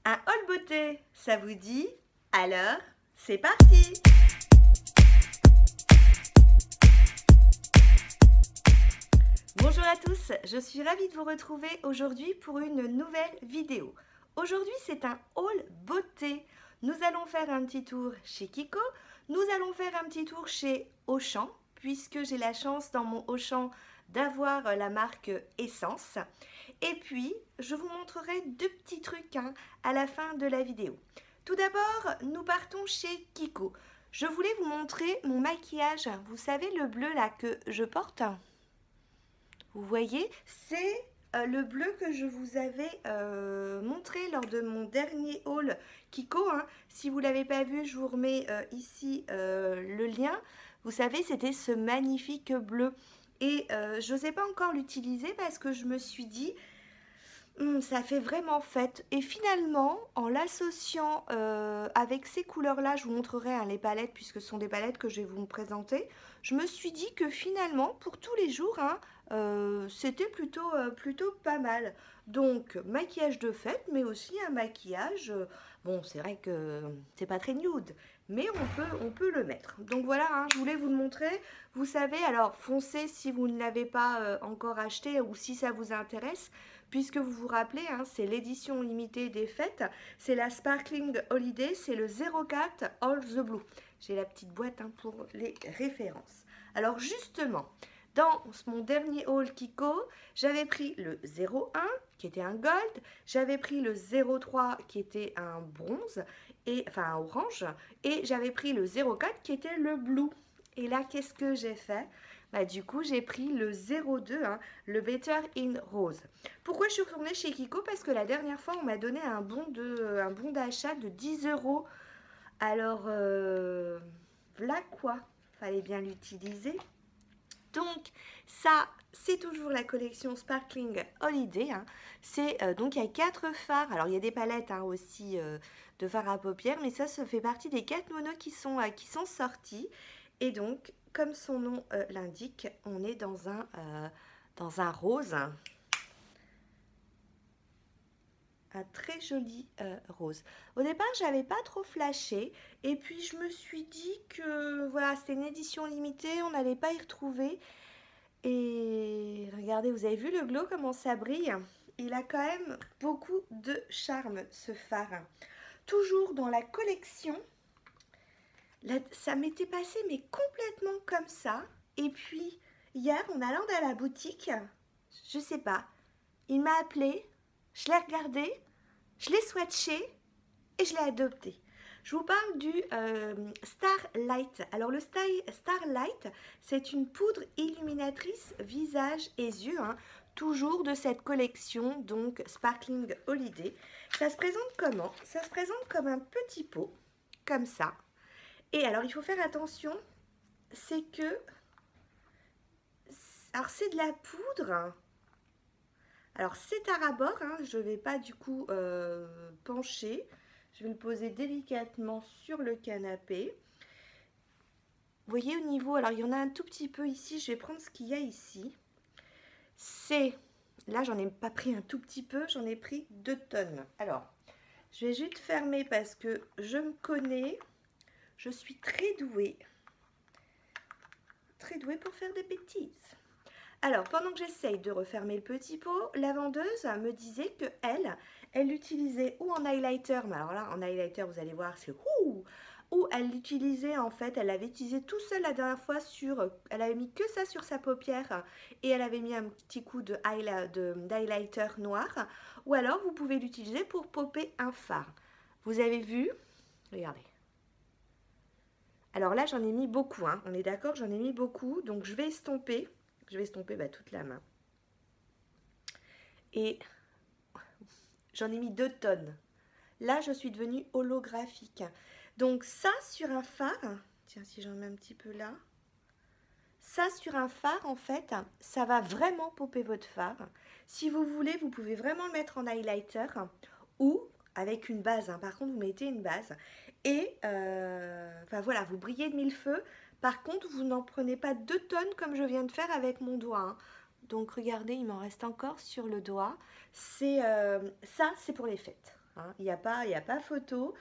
Un haul beauté, ça vous dit? Alors, c'est parti! Bonjour à tous, je suis ravie de vous retrouver aujourd'hui pour une nouvelle vidéo. Aujourd'hui, c'est un haul beauté. Nous allons faire un petit tour chez Kiko, nous allons faire un petit tour chez Auchan, puisque j'ai la chance dans mon Auchan d'avoir la marque Essence. Et puis, je vous montrerai deux petits trucs à la fin de la vidéo. Tout d'abord, nous partons chez Kiko. Je voulais vous montrer mon maquillage. Vous savez le bleu là que je porte? Vous voyez, c'est le bleu que je vous avais montré lors de mon dernier haul Kiko. Si vous ne l'avez pas vu, je vous remets ici le lien. Vous savez, c'était ce magnifique bleu. Et je n'osais pas encore l'utiliser parce que je me suis dit, ça fait vraiment fête. Et finalement, en l'associant avec ces couleurs-là, je vous montrerai les palettes puisque ce sont des palettes que je vais vous présenter. Je me suis dit que finalement, pour tous les jours, c'était plutôt pas mal. Donc, maquillage de fête, mais aussi un maquillage, bon, c'est vrai que c'est pas très nude, mais on peut le mettre. Donc voilà, je voulais vous le montrer. Vous savez, alors foncez si vous ne l'avez pas encore acheté ou si ça vous intéresse. Puisque vous vous rappelez, c'est l'édition limitée des fêtes, c'est la Sparkling Holiday, c'est le 04 All the Blue. J'ai la petite boîte pour les références. Alors justement, dans mon dernier haul Kiko, j'avais pris le 01 qui était un gold, j'avais pris le 03 qui était un bronze, enfin un orange, et j'avais pris le 04 qui était le blue. Et là, qu'est-ce que j'ai fait? Du coup, j'ai pris le 02, le Better in Rose. Pourquoi je suis retournée chez Kiko? Parce que la dernière fois, on m'a donné un bon d'achat de 10 euros. Alors, voilà quoi, fallait bien l'utiliser. Donc, ça, c'est toujours la collection Sparkling Holiday. Donc, il y a 4 fards. Alors, il y a des palettes aussi de fards à paupières, mais ça fait partie des 4 monos qui sont sortis. Et donc, comme son nom l'indique, on est dans un rose. Un très joli rose. Au départ, j'avais pas trop flashé. Et puis, je me suis dit que voilà, c'était une édition limitée, on n'allait pas y retrouver. Et regardez, vous avez vu le glow, comment ça brille? Il a quand même beaucoup de charme, ce fard. Toujours dans la collection. Là, ça m'était passé, mais complètement comme ça. Et puis, hier, en allant à la boutique, je sais pas, il m'a appelé, je l'ai regardé, je l'ai swatché et je l'ai adopté. Je vous parle du Starlight. Alors le Starlight, c'est une poudre illuminatrice visage et yeux, toujours de cette collection, donc Sparkling Holiday. Ça se présente comment? Ça se présente comme un petit pot, comme ça. Et alors il faut faire attention, c'est que, alors c'est de la poudre. Alors c'est à ras-bord, je ne vais pas du coup pencher. Je vais le poser délicatement sur le canapé. Vous voyez au niveau, alors il y en a un tout petit peu ici, je vais prendre ce qu'il y a ici. Là j'en ai pas pris un tout petit peu, j'en ai pris 2 tonnes. Alors, je vais juste fermer parce que je me connais, je suis très douée pour faire des bêtises. Alors, pendant que j'essaye de refermer le petit pot, la vendeuse me disait que elle l'utilisait ou en highlighter, mais alors là, en highlighter, vous allez voir, c'est ou elle l'utilisait en fait, elle l'avait utilisé tout seul la dernière fois elle avait mis que ça sur sa paupière et elle avait mis un petit coup d'highlighter noir, ou alors vous pouvez l'utiliser pour popper un fard. Vous avez vu? Regardez. Alors là, j'en ai mis beaucoup, on est d'accord, j'en ai mis beaucoup, donc je vais estomper. Je vais estomper toute la main. Et j'en ai mis 2 tonnes. Là, je suis devenue holographique. Donc ça, sur un phare, tiens, si j'en mets un petit peu là, ça, sur un phare, en fait, ça va vraiment popper votre phare. Si vous voulez, vous pouvez vraiment le mettre en highlighter ou avec une base. Par contre, vous mettez une base. Et, voilà, vous brillez de 1000 feux. Par contre, vous n'en prenez pas 2 tonnes comme je viens de faire avec mon doigt. Donc, regardez, il m'en reste encore sur le doigt. Ça, c'est pour les fêtes. hein. Il n'y a pas photo.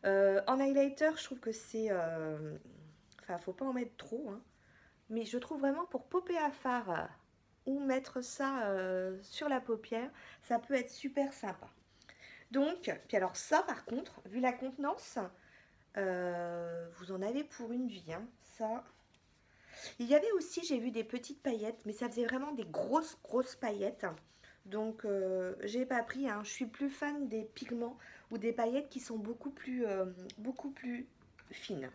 En highlighter, je trouve que c'est... Enfin, faut pas en mettre trop, hein. Mais je trouve vraiment pour pauper à fard ou mettre ça sur la paupière, ça peut être super sympa. Donc, puis alors ça par contre, vu la contenance, vous en avez pour une vie, hein. Ça. Il y avait aussi, j'ai vu des petites paillettes, mais ça faisait vraiment des grosses paillettes. Donc, j'ai pas pris, hein. Je suis plus fan des pigments ou des paillettes qui sont beaucoup plus fines.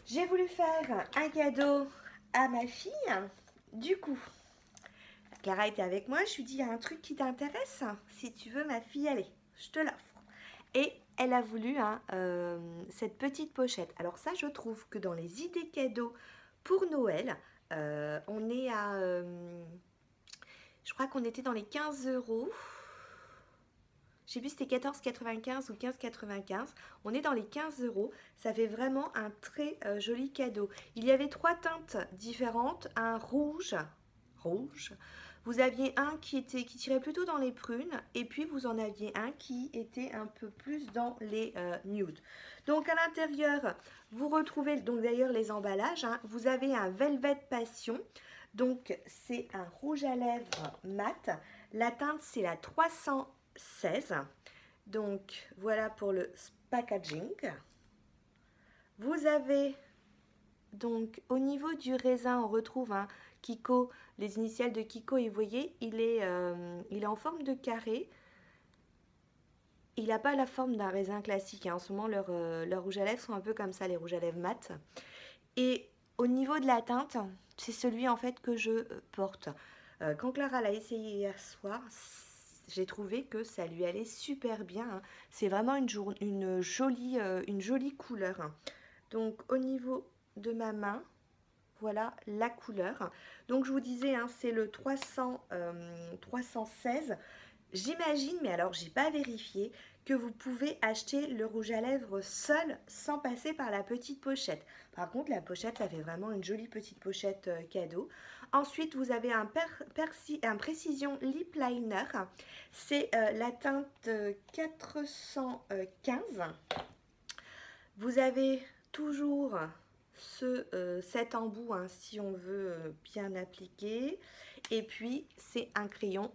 J'ai voulu faire un cadeau à ma fille. Du coup, Clara était avec moi. Je lui ai dit, il y a un truc qui t'intéresse. Si tu veux, ma fille, allez, je te l'offre. Et elle a voulu hein, cette petite pochette. Alors ça, je trouve que dans les idées cadeaux pour Noël, on est à... je crois qu'on était dans les 15 euros. Je sais plus si c'était 14,95 ou 15,95. On est dans les 15 euros. Ça fait vraiment un très joli cadeau. Il y avait 3 teintes différentes. Un rouge. Vous aviez un qui tirait plutôt dans les prunes. Et puis vous en aviez un qui était un peu plus dans les nudes. Donc à l'intérieur, vous retrouvez donc d'ailleurs les emballages. Hein. Vous avez un Velvet Passion. Donc c'est un rouge à lèvres mat. La teinte c'est la 316. Donc voilà pour le packaging. Vous avez donc au niveau du raisin, on retrouve un Kiko, les initiales de Kiko, et vous voyez, il est en forme de carré. Il n'a pas la forme d'un raisin classique. Hein. En ce moment, leurs rouges à lèvres sont un peu comme ça, les rouges à lèvres mat. Et au niveau de la teinte, c'est celui en fait que je porte. Quand Clara l'a essayé hier soir, j'ai trouvé que ça lui allait super bien. Hein. C'est vraiment une jolie couleur. Hein. Donc au niveau de ma main, voilà la couleur. Donc je vous disais, hein, c'est le 316. J'imagine, mais alors j'ai pas vérifié, que vous pouvez acheter le rouge à lèvres seul sans passer par la petite pochette. Par contre, la pochette, ça fait vraiment une jolie petite pochette cadeau. Ensuite, vous avez un Précision Lip Liner. C'est la teinte 415. Vous avez toujours cet embout hein, si on veut bien appliquer. Et puis, c'est un crayon.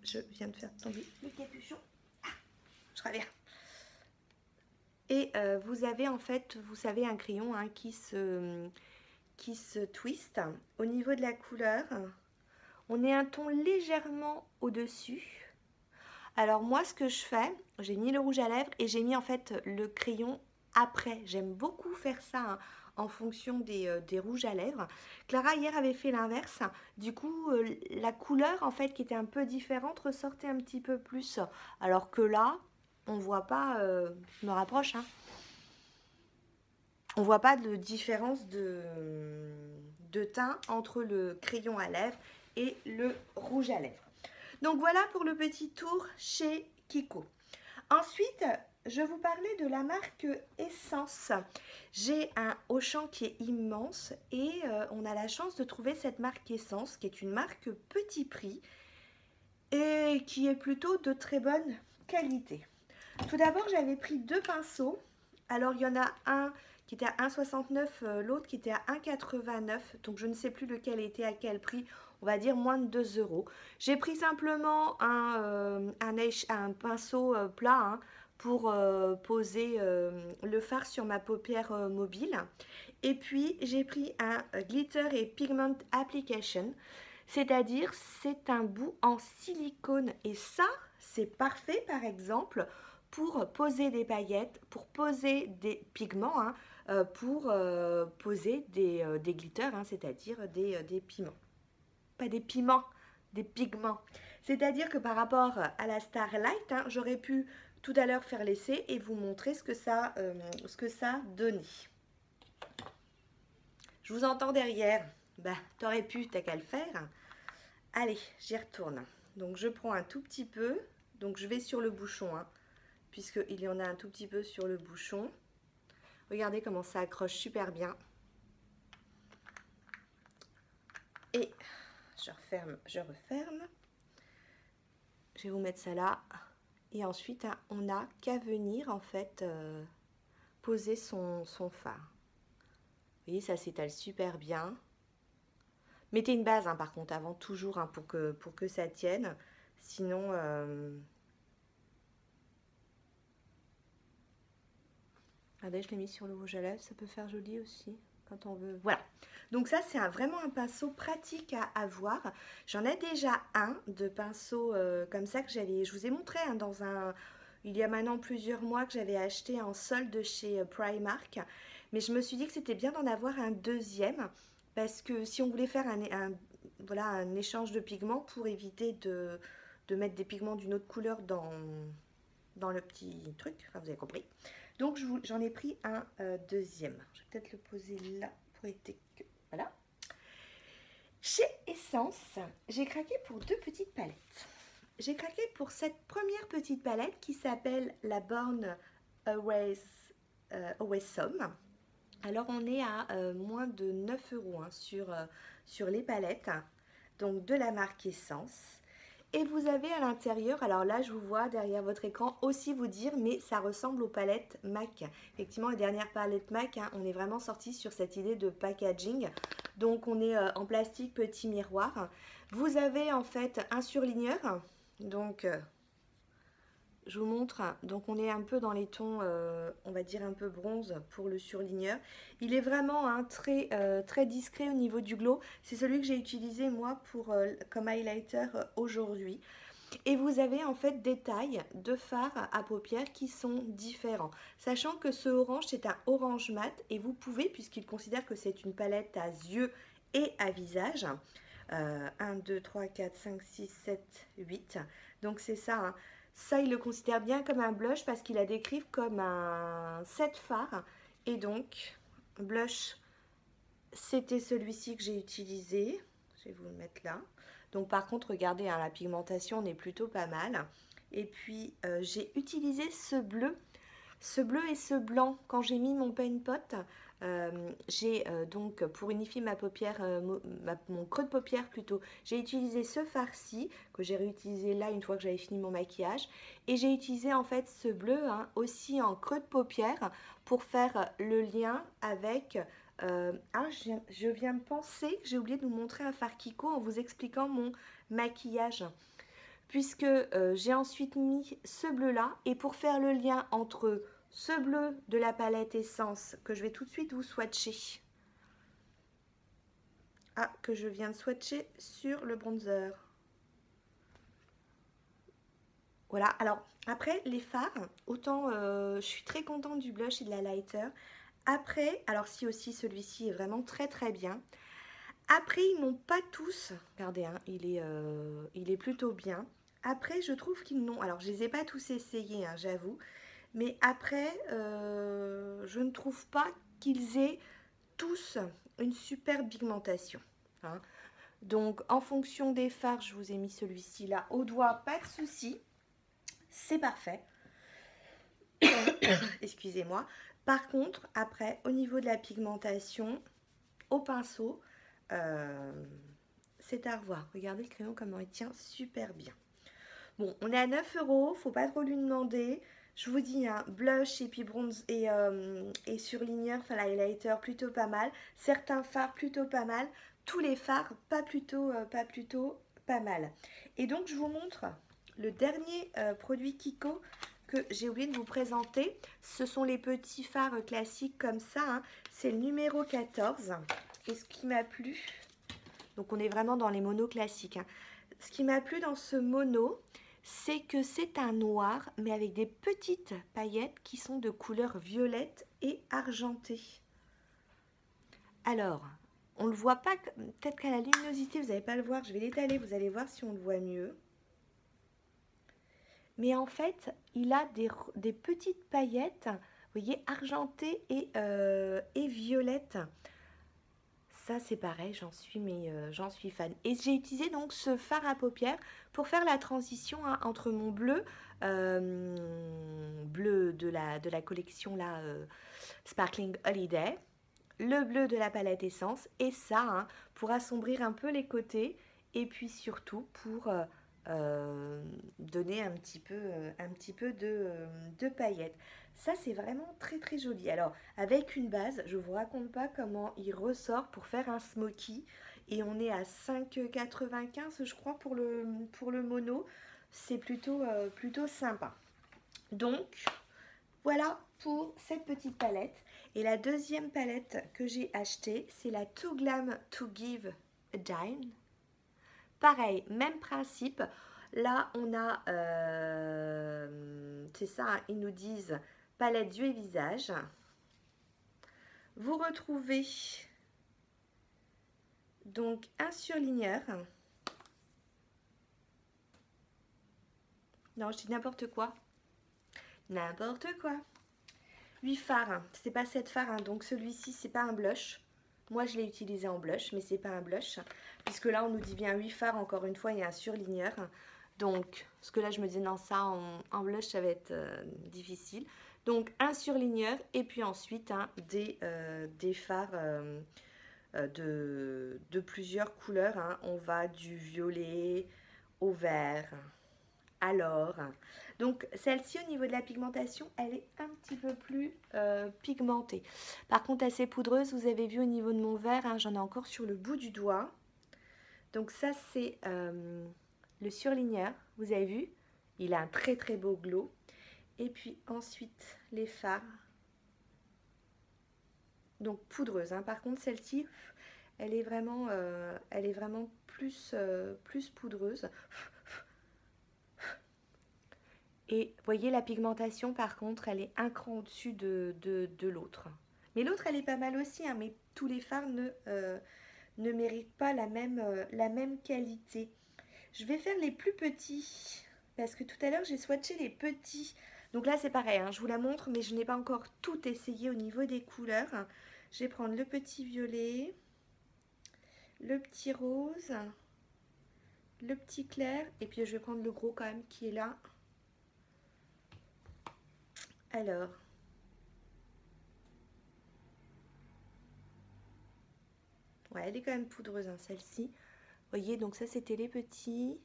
Je viens de faire tomber le capuchon. Ah, je reviens. Et vous avez en fait, vous savez, un crayon hein, qui se twist. Au niveau de la couleur, on est un ton légèrement au-dessus. Alors moi, ce que je fais, j'ai mis le rouge à lèvres et j'ai mis en fait le crayon après. J'aime beaucoup faire ça hein, en fonction des rouges à lèvres. Clara hier avait fait l'inverse. Du coup, la couleur en fait qui était un peu différente ressortait un petit peu plus. Alors que là, on voit pas, je me rapproche, hein. On voit pas de différence de teint entre le crayon à lèvres et le rouge à lèvres. Donc voilà pour le petit tour chez Kiko. Ensuite, je vous parlais de la marque Essence. J'ai un Auchan qui est immense et on a la chance de trouver cette marque Essence qui est une marque petit prix et qui est plutôt de très bonne qualité. Tout d'abord, j'avais pris 2 pinceaux. Alors, il y en a un qui était à 1,69, l'autre qui était à 1,89. Donc, je ne sais plus lequel était à quel prix. On va dire moins de 2 euros. J'ai pris simplement un pinceau plat hein, pour poser le fard sur ma paupière mobile. Et puis, j'ai pris un Glitter et Pigment Application. C'est-à-dire, c'est un bout en silicone. Et ça, c'est parfait, par exemple, pour poser des paillettes, pour poser des pigments, hein, pour poser des glitters, hein, c'est-à-dire des piments. Pas des piments, des pigments. C'est-à-dire que par rapport à la Starlight, hein, j'aurais pu tout à l'heure faire l'essai et vous montrer ce que ça donnait. Je vous entends derrière. Bah, t'aurais pu, t'as qu'à le faire. Allez, j'y retourne. Donc, je prends un tout petit peu. Donc, je vais sur le bouchon, hein, puisqu'il y en a un tout petit peu sur le bouchon. Regardez comment ça accroche super bien. Et je referme, je referme. Je vais vous mettre ça là. Et ensuite, hein, on n'a qu'à venir en fait poser son fard. Vous voyez, ça s'étale super bien. Mettez une base, hein, par contre, avant toujours, hein, pour que ça tienne. Sinon, regardez, je l'ai mis sur le rouge à lèvres, ça peut faire joli aussi quand on veut. Voilà. Donc ça, c'est vraiment un pinceau pratique à avoir. J'en ai déjà un de pinceau comme ça que je vous ai montré hein, il y a maintenant plusieurs mois que j'avais acheté en solde chez Primark. Mais je me suis dit que c'était bien d'en avoir un deuxième parce que si on voulait faire voilà, un échange de pigments pour éviter de mettre des pigments d'une autre couleur dans le petit truc, enfin vous avez compris. Donc j'en ai pris un deuxième. Je vais peut-être le poser là pour éviter que... Voilà. Chez Essence, j'ai craqué pour deux petites palettes. J'ai craqué pour cette première petite palette qui s'appelle la Born Always Some. Alors on est à moins de 9 € hein, sur les palettes, donc de la marque Essence. Et vous avez à l'intérieur, alors là je vous vois derrière votre écran aussi vous dire, mais ça ressemble aux palettes MAC. Effectivement les dernières palettes MAC, hein, on est vraiment sorti sur cette idée de packaging. Donc on est en plastique petit miroir. Vous avez en fait un surligneur, donc... je vous montre, donc on est un peu dans les tons, on va dire un peu bronze pour le surligneur. Il est vraiment hein, très discret au niveau du glow. C'est celui que j'ai utilisé moi comme highlighter aujourd'hui. Et vous avez en fait des tailles de fards à paupières qui sont différents. Sachant que ce orange, c'est un orange mat et vous pouvez, puisqu'il considère que c'est une palette à yeux et à visage, 1, 2, 3, 4, 5, 6, 7, 8. Donc c'est ça, hein. Ça, il le considère bien comme un blush parce qu'il la décrit comme un set fard. Et donc, blush, c'était celui-ci que j'ai utilisé. Je vais vous le mettre là. Donc par contre, regardez, hein, la pigmentation, on est plutôt pas mal. Et puis, j'ai utilisé ce bleu et ce blanc quand j'ai mis mon paint pot. J'ai donc pour unifier ma paupière, mon creux de paupière plutôt, j'ai utilisé ce fard-ci que j'ai réutilisé là une fois que j'avais fini mon maquillage, et j'ai utilisé en fait ce bleu hein, aussi en creux de paupière pour faire le lien avec je viens de penser que j'ai oublié de vous montrer un fard Kiko en vous expliquant mon maquillage, puisque j'ai ensuite mis ce bleu là, et pour faire le lien entre ce bleu de la palette Essence que je vais tout de suite vous swatcher, que je viens de swatcher sur le bronzer. Voilà, alors après les fards, autant je suis très contente du blush et de la lighter. Après, alors si aussi celui-ci est vraiment très bien. Après, ils n'ont pas tous, regardez, hein, il est plutôt bien. Après, je trouve qu'ils n'ont, alors je les ai pas tous essayés, hein, j'avoue. Mais après, je ne trouve pas qu'ils aient tous une super pigmentation. Hein. Donc, en fonction des fards, je vous ai mis celui-ci là au doigt, pas de souci. C'est parfait. Excusez-moi. Par contre, après, au niveau de la pigmentation, au pinceau, c'est à revoir. Regardez le crayon comment il tient super bien. Bon, on est à 9 €, faut pas trop lui demander. Je vous dis, hein, blush et puis bronze et surligneur, enfin l'highlighter plutôt pas mal. Certains fards plutôt pas mal. Tous les fards pas mal. Et donc je vous montre le dernier produit Kiko que j'ai oublié de vous présenter. Ce sont les petits fards classiques comme ça. Hein. C'est le numéro 14. Et ce qui m'a plu, donc on est vraiment dans les monos classiques. Hein. Ce qui m'a plu dans ce mono, c'est que c'est un noir, mais avec des petites paillettes qui sont de couleur violette et argentée. Alors, on ne le voit pas, peut-être qu'à la luminosité, vous n'allez pas le voir. Je vais l'étaler, vous allez voir si on le voit mieux. Mais en fait, il a des petites paillettes, vous voyez, argentées et violettes. Ça, c'est pareil, j'en suis fan. Et j'ai utilisé donc ce fard à paupières pour faire la transition hein, entre mon bleu, bleu de la collection là, Sparkling Holiday, le bleu de la palette Essence, et ça, hein, pour assombrir un peu les côtés, et puis surtout pour donner un petit peu de paillettes. Ça, c'est vraiment très très joli. Alors, avec une base, je vous raconte pas comment il ressort pour faire un smoky. Et on est à 5,95 je crois pour le mono. C'est plutôt sympa. Donc, voilà pour cette petite palette. Et la deuxième palette que j'ai achetée, c'est la Too Glam To Give a Dime. Pareil, même principe. Là, on a, c'est ça, hein, ils nous disent palette yeux et visage. Vous retrouvez donc un surligneur. Non, je dis n'importe quoi. N'importe quoi. 8 fards. C'est pas 7 fards, hein, donc celui-ci, c'est pas un blush. Moi, je l'ai utilisé en blush, mais c'est pas un blush. Puisque là, on nous dit bien 8 fards, encore une fois, il y a un surligneur. Donc, parce que là, je me dis, non, ça, en blush, ça va être difficile. Donc, un surligneur et puis ensuite des fards de plusieurs couleurs. Hein. On va du violet au vert. Alors, donc celle-ci au niveau de la pigmentation, elle est un petit peu plus pigmentée. Par contre, assez poudreuse, vous avez vu au niveau de mon verre, hein, j'en ai encore sur le bout du doigt. Donc ça, c'est le surligneur, vous avez vu, il a un très très beau glow. Et puis ensuite, les fards. Donc poudreuse, hein. Par contre, celle-ci, elle est vraiment plus poudreuse. Et vous voyez, la pigmentation, par contre, elle est un cran au-dessus de l'autre. Mais l'autre, elle est pas mal aussi, hein, mais tous les fards ne méritent pas la même qualité. Je vais faire les plus petits, parce que tout à l'heure, j'ai swatché les petits. Donc là, c'est pareil, hein, je vous la montre, mais je n'ai pas encore tout essayé au niveau des couleurs. Je vais prendre le petit violet, le petit rose, le petit clair, et puis je vais prendre le gros quand même qui est là. Alors, ouais, elle est quand même poudreuse, hein, celle-ci. Vous voyez, donc ça, c'était les petits.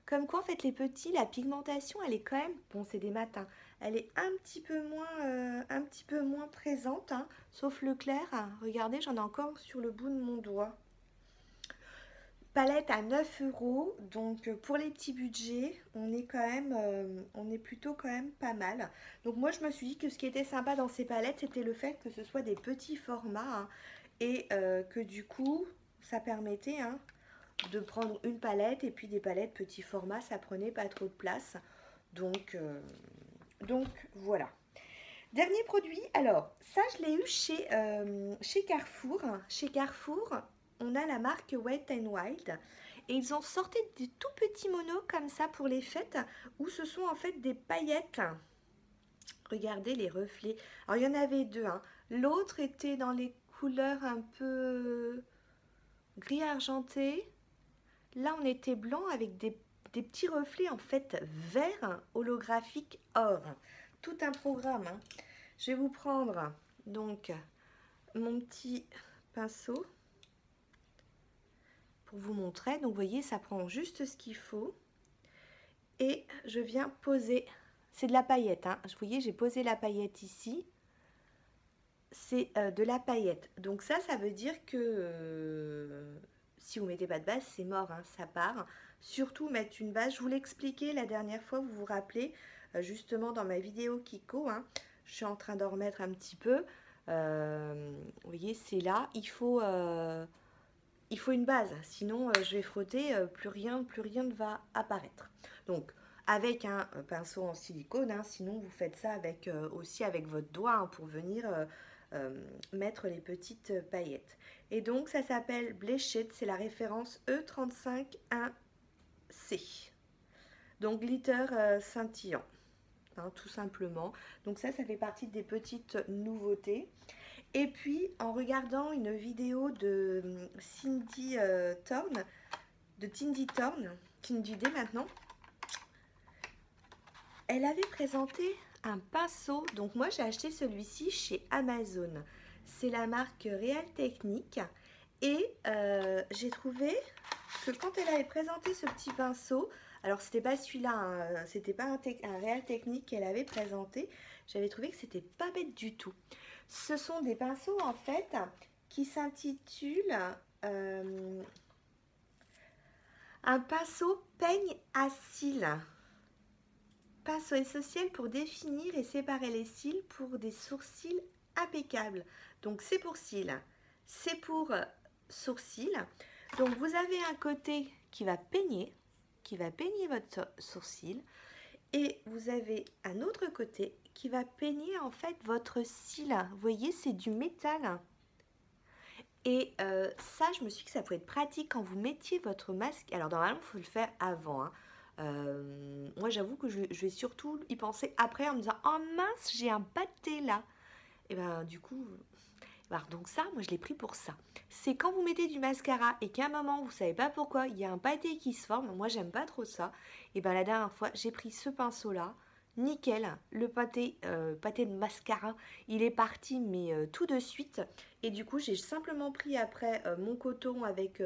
Comme quoi, en fait, les petits, la pigmentation, elle est quand même... Bon, c'est des matins. Elle est un petit peu moins présente, hein, sauf le clair. Hein. Regardez, j'en ai encore sur le bout de mon doigt. Palette à 9 €, donc pour les petits budgets, on est plutôt quand même pas mal. Donc moi je me suis dit que ce qui était sympa dans ces palettes, c'était le fait que ce soit des petits formats, hein, et que du coup ça permettait, hein, de prendre une palette et puis des palettes petits formats, ça prenait pas trop de place. Donc voilà. Dernier produit, alors ça je l'ai eu chez Carrefour. Chez Carrefour, on a la marque Wet n Wild et ils ont sorti des tout petits monos comme ça pour les fêtes où ce sont en fait des paillettes. Regardez les reflets. Alors il y en avait deux, hein. L'autre était dans les couleurs un peu gris argenté. Là on était blanc avec des petits reflets en fait vert holographique or. Tout un programme, hein. Je vais vous prendre donc mon petit pinceau pour vous montrer. Donc vous voyez, ça prend juste ce qu'il faut. Et je viens poser, c'est de la paillette, hein. Vous voyez, j'ai posé la paillette ici. C'est de la paillette. Donc ça veut dire que si vous ne mettez pas de base, c'est mort, hein, ça part. Surtout mettre une base, je vous l'ai expliqué la dernière fois, vous vous rappelez, justement dans ma vidéo Kiko, hein, je suis en train d'en remettre un petit peu. Vous voyez, c'est là, il faut une base, sinon je vais frotter, plus rien ne va apparaître. Donc avec un pinceau en silicone, hein, sinon vous faites ça avec, aussi avec votre doigt, hein, pour venir mettre les petites paillettes. Et donc ça s'appelle Blush-It, c'est la référence E351C. Donc glitter scintillant, hein, tout simplement. Donc ça fait partie des petites nouveautés. Et puis, en regardant une vidéo de Cindy Thorne, de Tindy Thorne, Tindy Day maintenant, elle avait présenté un pinceau. Donc moi, j'ai acheté celui-ci chez Amazon. C'est la marque Real Technique. Et j'ai trouvé que quand elle avait présenté ce petit pinceau, alors c'était pas celui-là, hein, c'était pas un réel technique qu'elle avait présenté, j'avais trouvé que c'était pas bête du tout. Ce sont des pinceaux en fait qui s'intitulent un pinceau peigne à cils. Pinceau essentiel pour définir et séparer les cils pour des sourcils impeccables. Donc c'est pour cils, c'est pour sourcils. Donc vous avez un côté qui va peigner votre sourcil, et vous avez un autre côté qui va peigner en fait votre cil. Vous voyez, c'est du métal. Et ça, je me suis dit que ça pouvait être pratique quand vous mettiez votre masque. Alors normalement, il faut le faire avant, hein. Moi, j'avoue que je vais surtout y penser après en me disant « Oh mince, j'ai un pâté là !» Et ben du coup, alors, donc ça, moi je l'ai pris pour ça. C'est quand vous mettez du mascara et qu'à un moment, vous savez pas pourquoi, il y a un pâté qui se forme. Moi, j'aime pas trop ça. Et ben la dernière fois, j'ai pris ce pinceau-là. Nickel, le pâté de mascara, il est parti, mais tout de suite. Et du coup, j'ai simplement pris après mon coton avec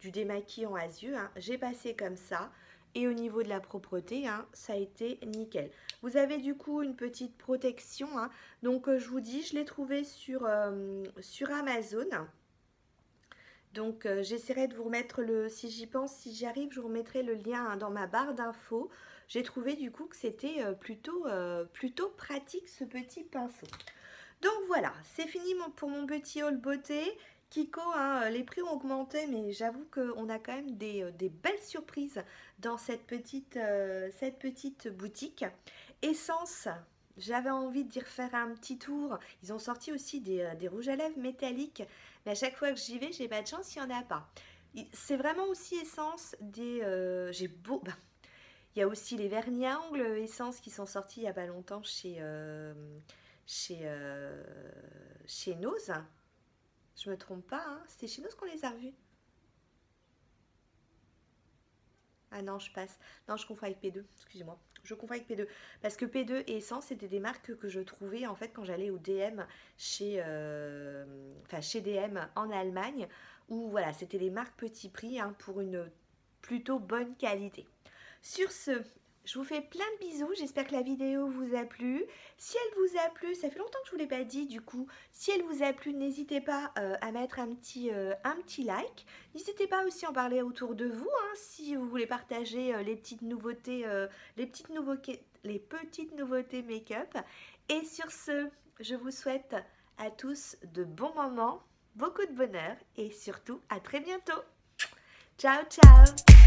du démaquillant à yeux, hein. J'ai passé comme ça. Et au niveau de la propreté, hein, ça a été nickel. Vous avez du coup une petite protection, hein. Donc je vous dis, je l'ai trouvé sur Amazon. Donc j'essaierai de vous remettre si j'y pense, si j'y arrive, je vous remettrai le lien, hein, dans ma barre d'infos. J'ai trouvé du coup que c'était plutôt pratique ce petit pinceau. Donc voilà, c'est fini pour mon petit haul beauté. Kiko, hein, les prix ont augmenté, mais j'avoue qu'on a quand même des belles surprises dans cette petite boutique. Essence, j'avais envie d'y refaire un petit tour. Ils ont sorti aussi des rouges à lèvres métalliques, mais à chaque fois que j'y vais, j'ai pas de chance, il n'y en a pas. C'est vraiment aussi Essence il y a aussi les vernis à ongles Essence qui sont sortis il n'y a pas longtemps chez Nose. Je me trompe pas, hein, c'était chez Nose qu'on les a revus. Ah non, je passe. Non, je confonds avec P2, excusez-moi. Je confonds avec P2. Parce que P2 et Essence, c'était des marques que je trouvais en fait quand j'allais au DM chez DM en Allemagne. Où voilà, c'était les marques petit prix, hein, pour une plutôt bonne qualité. Sur ce, je vous fais plein de bisous, j'espère que la vidéo vous a plu. Si elle vous a plu, ça fait longtemps que je ne vous l'ai pas dit du coup, si elle vous a plu, n'hésitez pas à mettre un petit like. N'hésitez pas aussi à en parler autour de vous, hein, si vous voulez partager les petites nouveautés make-up. Et sur ce, je vous souhaite à tous de bons moments, beaucoup de bonheur et surtout à très bientôt. Ciao, ciao!